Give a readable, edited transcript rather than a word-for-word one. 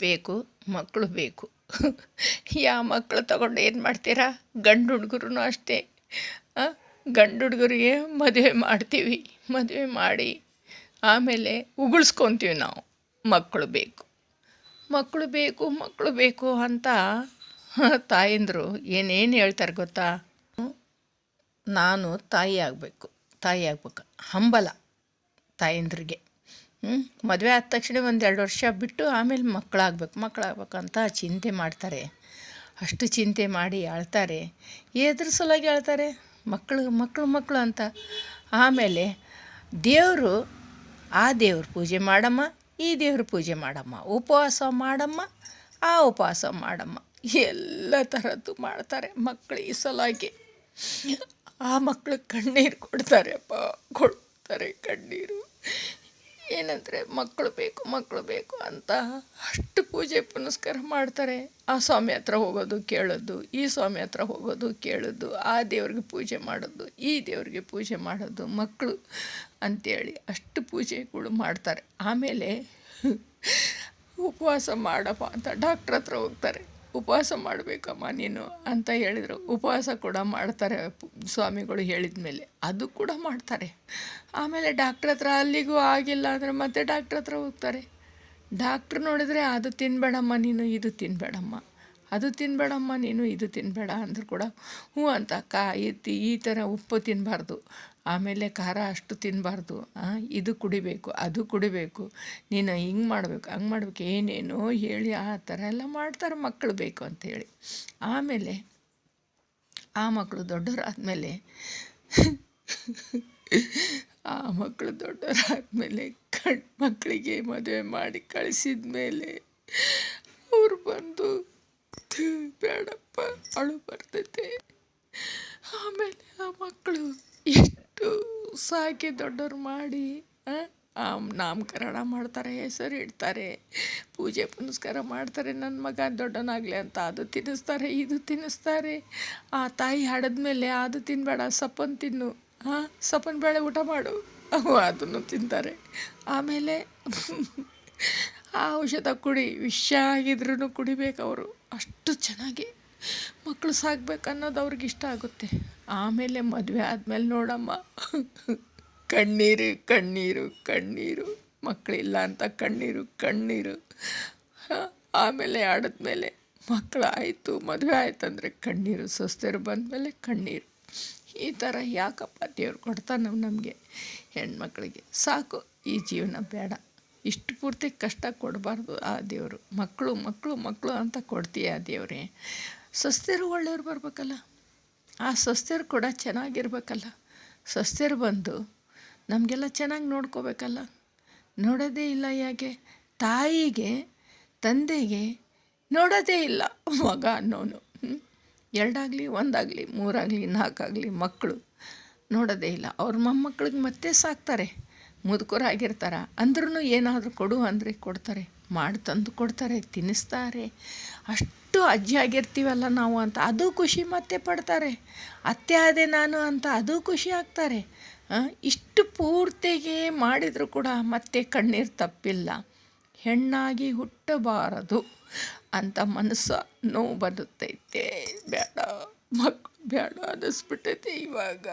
ಬೇಕು, ಮಕ್ಕಳು ಬೇಕು. ಯಾವ ಮಕ್ಕಳು ತಗೊಂಡು ಏನು ಮಾಡ್ತೀರಾ? ಗಂಡು ಹುಡುಗರು ಅಷ್ಟೇ. ಗಂಡು ಹುಡುಗರಿಗೆ ಮದುವೆ ಮಾಡ್ತೀವಿ, ಮದುವೆ ಮಾಡಿ ಆಮೇಲೆ ಉಗುಳ್ಸ್ಕೊತೀವಿ ನಾವು. ಮಕ್ಕಳು ಬೇಕು, ಮಕ್ಕಳು ಬೇಕು, ಮಕ್ಕಳು ಬೇಕು ಅಂತ ತಾಯಂದರು ಏನೇನು ಹೇಳ್ತಾರೆ ಗೊತ್ತಾ? ನಾನು ತಾಯಿ ಆಗಬೇಕು ಹಂಬಲ ತಾಯಂದ್ರಿಗೆ. ಮದುವೆ ಆದ ತಕ್ಷಣ 1-2 ವರ್ಷ ಬಿಟ್ಟು ಆಮೇಲೆ ಮಕ್ಕಳಾಗಬೇಕಂತ ಚಿಂತೆ ಮಾಡ್ತಾರೆ. ಅಷ್ಟು ಚಿಂತೆ ಮಾಡಿ ಅಳ್ತಾರೆ. ಎದ್ರ ಸಲುವಾಗಿ ಅಳ್ತಾರೆ? ಮಕ್ಕಳು ಅಂತ. ಆಮೇಲೆ ದೇವರು, ಆ ದೇವ್ರ ಪೂಜೆ ಮಾಡಮ್ಮ, ಈ ದೇವ್ರ ಪೂಜೆ ಮಾಡಮ್ಮ, ಉಪವಾಸ ಮಾಡಮ್ಮ, ಆ ಉಪವಾಸ ಮಾಡಮ್ಮ, ಎಲ್ಲ ಥರದ್ದು ಮಾಡ್ತಾರೆ ಮಕ್ಕಳಿಗೆ ಸಲುವಾಗಿ. ಆ ಮಕ್ಕಳು ಕಣ್ಣೀರು ಕೊಡ್ತಾರೆ ಕಣ್ಣೀರು. ಏನಂದರೆ ಮಕ್ಕಳು ಬೇಕು ಅಂತ ಅಷ್ಟು ಪೂಜೆ ಪುನಸ್ಕಾರ ಮಾಡ್ತಾರೆ. ಆ ಸ್ವಾಮಿ ಹತ್ರ ಹೋಗೋದು ಕೇಳೋದು, ಈ ಸ್ವಾಮಿ ಹತ್ರ ಹೋಗೋದು ಕೇಳೋದು, ಆ ದೇವ್ರಿಗೆ ಪೂಜೆ ಮಾಡೋದು, ಈ ದೇವ್ರಿಗೆ ಪೂಜೆ ಮಾಡೋದು, ಮಕ್ಕಳು ಅಂಥೇಳಿ ಅಷ್ಟು ಪೂಜೆಗಳು ಮಾಡ್ತಾರೆ. ಆಮೇಲೆ ಉಪವಾಸ ಮಾಡಪ್ಪ ಅಂತ ಡಾಕ್ಟ್ರ್ ಹತ್ರ ಹೋಗ್ತಾರೆ. ಉಪವಾಸ ಮಾಡಬೇಕಮ್ಮ ನೀನು ಅಂತ ಹೇಳಿದರು. ಉಪವಾಸ ಕೂಡ ಮಾಡ್ತಾರೆ ಸ್ವಾಮಿಗಳು ಹೇಳಿದ ಮೇಲೆ, ಅದು ಕೂಡ ಮಾಡ್ತಾರೆ. ಆಮೇಲೆ ಡಾಕ್ಟ್ರ್ ಹತ್ರ ಅಲ್ಲಿಗೂ ಆಗಿಲ್ಲ ಅಂದರೆ ಮತ್ತೆ ಡಾಕ್ಟ್ರ್ ಹತ್ರ ಹೋಗ್ತಾರೆ. ಡಾಕ್ಟ್ರ್ ನೋಡಿದರೆ ಅದು ತಿನ್ನಬೇಡಮ್ಮ ನೀನು, ಇದು ತಿನ್ನಬೇಡಮ್ಮ, ಅದು ತಿನ್ನಬೇಡಮ್ಮ ನೀನು, ಇದು ತಿನ್ನಬೇಡ ಅಂದರೂ ಕೂಡ ಹ್ಞೂ ಅಂತ. ಈ ಥರ ಉಪ್ಪು ತಿನ್ನಬಾರ್ದು, ಆಮೇಲೆ ಖಾರ ಅಷ್ಟು ತಿನ್ನಬಾರ್ದು, ಇದು ಕುಡಿಬೇಕು, ಅದು ಕುಡಿಬೇಕು, ನೀನು ಹಿಂಗೆ ಮಾಡಬೇಕು, ಹಂಗೆ ಮಾಡಬೇಕು, ಏನೇನೋ ಹೇಳಿ ಆ ಥರ ಎಲ್ಲ ಮಾಡ್ತಾರೆ ಮಕ್ಕಳು ಬೇಕು ಅಂಥೇಳಿ. ಆಮೇಲೆ ಆ ಮಕ್ಕಳು ದೊಡ್ಡವರಾದಮೇಲೆ ಗಂಡು ಮಕ್ಕಳಿಗೆ ಮದುವೆ ಮಾಡಿ ಕಳಿಸಿದ ಮೇಲೆ ಅವ್ರು ಬಂದು ಬೇಡಪ್ಪ ಅಳು ಬರ್ತೈತೆ. ಆಮೇಲೆ ಆ ಮಕ್ಕಳು ಎಷ್ಟು ಸಾಕಿ ದೊಡ್ಡವ್ರು ಮಾಡಿ ನಾಮಕರಣ ಮಾಡ್ತಾರೆ, ಹೆಸರು ಇಡ್ತಾರೆ, ಪೂಜೆ ಪುನಸ್ಕಾರ ಮಾಡ್ತಾರೆ. ನನ್ನ ಮಗ ದೊಡ್ಡವನಾಗಲಿ ಅಂತ ಅದು ತಿನ್ನಿಸ್ತಾರೆ, ಇದು ತಿನ್ನಿಸ್ತಾರೆ. ಆ ತಾಯಿ ಹಾಡಿದ್ಮೇಲೆ ಅದು ತಿನ್ನಬೇಡ, ಸಪ್ಪನ್ನು ತಿನ್ನು, ಸಪ್ಪನ ಬೇಳೆ ಊಟ ಮಾಡು, ಅದನ್ನು ತಿಂತಾರೆ. ಆಮೇಲೆ ಆ ಔಷಧ ಕುಡಿ, ವಿಷ ಆಗಿದ್ರೂ ಕುಡಿಬೇಕು ಅವರು. ಅಷ್ಟು ಚೆನ್ನಾಗಿ ಮಕ್ಕಳು ಸಾಕ್ಬೇಕು ಅನ್ನೋದು ಅವ್ರಿಗೆ ಇಷ್ಟ ಆಗುತ್ತೆ. ಆಮೇಲೆ ಮದುವೆ ಆದಮೇಲೆ ನೋಡಮ್ಮ, ಕಣ್ಣೀರು, ಮಕ್ಕಳಿಲ್ಲ ಅಂತ ಕಣ್ಣೀರು. ಆಮೇಲೆ ಆಡಿದ್ಮೇಲೆ ಮಕ್ಕಳಾಯಿತು, ಮದುವೆ ಆಯ್ತಂದರೆ ಕಣ್ಣೀರು, ಸೊಸೆರು ಬಂದಮೇಲೆ ಕಣ್ಣೀರು. ಈ ಥರ ಯಾಕಪ್ಪ ದೇವ್ರು ಕೊಡ್ತಾನೆ ನಮಗೆ ಹೆಣ್ಮಕ್ಳಿಗೆ? ಸಾಕು, ಈ ಜೀವನ ಬೇಡ, ಇಷ್ಟು ಪೂರ್ತಿ ಕಷ್ಟ ಕೊಡಬಾರ್ದು ಆ ದೇವರು. ಮಕ್ಕಳು ಅಂತ ಕೊಡ್ತೀಯ ದೇವರೇ. ಸೊಸೆರು ಒಳ್ಳೆಯವ್ರು ಬರಬೇಕಲ್ಲ, ಆ ಸೊಸೆರು ಕೂಡ ಚೆನ್ನಾಗಿರ್ಬೇಕಲ್ಲ. ಸೊಸೆರು ಬಂದು ನಮಗೆಲ್ಲ ಚೆನ್ನಾಗಿ ನೋಡ್ಕೋಬೇಕಲ್ಲ. ನೋಡೋದೇ ಇಲ್ಲ. ಯಾಕೆ? ತಾಯಿಗೆ ತಂದೆಗೆ ನೋಡೋದೇ ಇಲ್ಲ ಮಗ ಅನ್ನೋನು. 2 ಆಗಲಿ 1 ಆಗಲಿ 3 ಆಗಲಿ 4 ಆಗಲಿ ಮಕ್ಕಳು ನೋಡೋದೇ ಇಲ್ಲ. ಅವ್ರ ಮೊಮ್ಮಕ್ಕಳಿಗೆ ಮತ್ತೆ ಸಾಕ್ತಾರೆ, ಮುದುಕರಾಗಿರ್ತಾರೆ ಅಂದ್ರೂ ಏನಾದರೂ ಕೊಡು ಅಂದರೆ ಕೊಡ್ತಾರೆ, ಮಾಡಿ ತಂದು ಕೊಡ್ತಾರೆ, ತಿನ್ನಿಸ್ತಾರೆ. ಅಷ್ಟು ಅಜ್ಜಿ ಆಗಿರ್ತೀವಲ್ಲ ನಾವು ಅಂತ ಅದು ಖುಷಿ ಮತ್ತೆ ಪಡ್ತಾರೆ. ಅತ್ತೆ ಆದೆ ನಾನು ಅಂತ ಅದು ಖುಷಿ ಆಗ್ತಾರೆ. ಇಷ್ಟು ಪೂರ್ತಿಗೆ ಮಾಡಿದರೂ ಕೂಡ ಮತ್ತೆ ಕಣ್ಣೀರು ತಪ್ಪಿಲ್ಲ. ಹೆಣ್ಣಾಗಿ ಹುಟ್ಟಬಾರದು ಅಂತ ಮನಸ್ಸು ನೋವು ಬರುತ್ತೈತೆ. ಬೇಡ, ಮಕ್ಕಳು ಬೇಡ ಅನ್ನಿಸ್ಬಿಟ್ಟೈತೆ ಇವಾಗ.